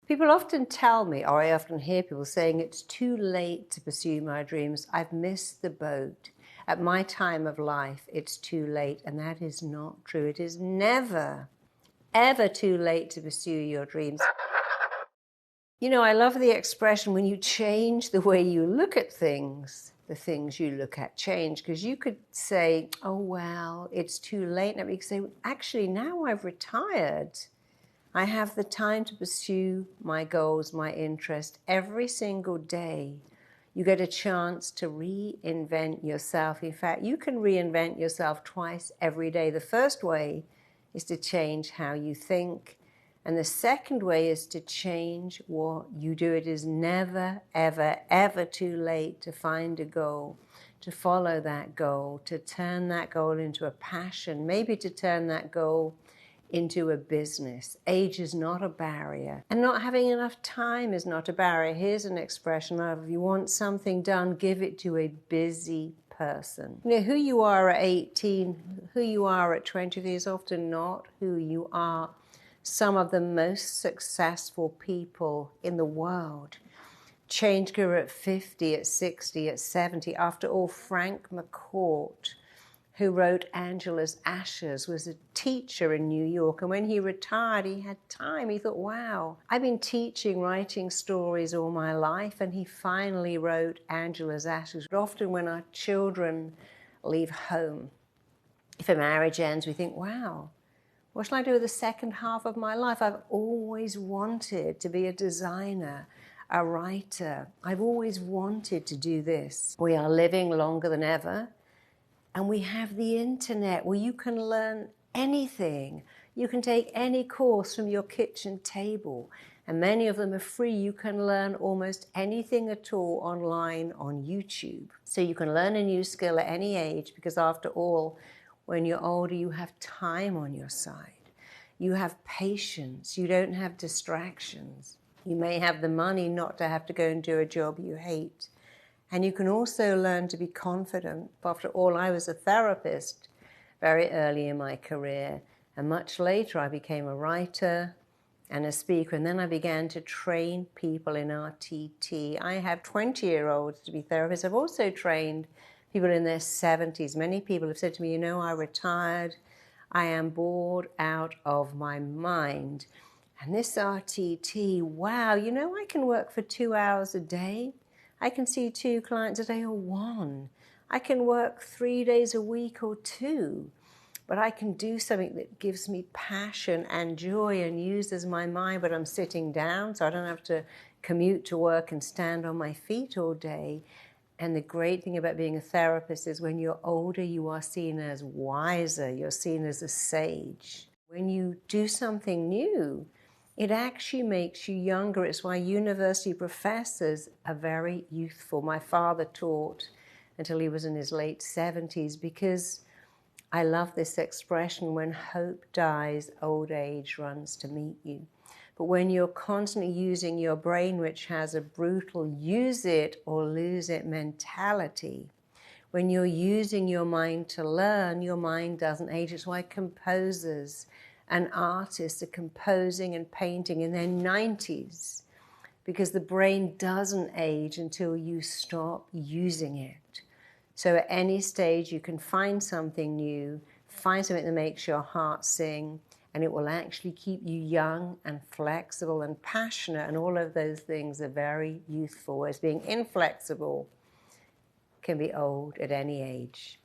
People often tell me, or I often hear people saying, it's too late to pursue my dreams. I've missed the boat. At my time of life, it's too late. And that is not true. It is never, ever too late to pursue your dreams. You know, I love the expression, when you change the way you look at things, the things you look at change. Because you could say, oh, well, it's too late. And you could say, actually, now I've retired, I have the time to pursue my goals, my interest every single day. You get a chance to reinvent yourself. In fact, you can reinvent yourself twice every day. The first way is to change how you think. And the second way is to change what you do. It is never, ever, ever too late to find a goal, to follow that goal, to turn that goal into a passion, maybe to turn that goal into a business. Age is not a barrier. And not having enough time is not a barrier. Here's an expression of, if you want something done, give it to a busy person. You know, who you are at 18, who you are at 20 is often not who you are. Some of the most successful people in the world changed career at 50, at 60, at 70. After all, Frank McCourt, who wrote Angela's Ashes, was a teacher in New York. And when he retired, he had time. He thought, wow, I've been teaching, writing stories all my life. And he finally wrote Angela's Ashes. But often when our children leave home, if a marriage ends, we think, wow, what shall I do with the second half of my life? I've always wanted to be a designer, a writer. I've always wanted to do this. We are living longer than ever. And we have the internet where you can learn anything. You can take any course from your kitchen table. And many of them are free. You can learn almost anything at all online on YouTube. So you can learn a new skill at any age, because after all, when you're older, you have time on your side. You have patience. You don't have distractions. You may have the money not to have to go and do a job you hate. And you can also learn to be confident. After all, I was a therapist very early in my career. And much later, I became a writer and a speaker. And then I began to train people in RTT. I have 20-year-olds to be therapists. I've also trained people in their 70s. Many people have said to me, you know, I retired. I am bored out of my mind. And this RTT, wow, you know, I can work for 2 hours a day. I can see 2 clients a day or 1. I can work 3 days a week or 2. But I can do something that gives me passion and joy and uses my mind, but I'm sitting down, so I don't have to commute to work and stand on my feet all day. And the great thing about being a therapist is when you're older, you are seen as wiser. You're seen as a sage. When you do something new, it actually makes you younger. It's why university professors are very youthful. My father taught until he was in his late 70s, because I love this expression, when hope dies, old age runs to meet you. But when you're constantly using your brain, which has a brutal use it or lose it mentality, when you're using your mind to learn, your mind doesn't age. It's why composers and artists are composing and painting in their 90s, because the brain doesn't age until you stop using it. So at any stage, you can find something new, find something that makes your heart sing, and it will actually keep you young and flexible and passionate, and all of those things are very youthful, whereas being inflexible can be old at any age.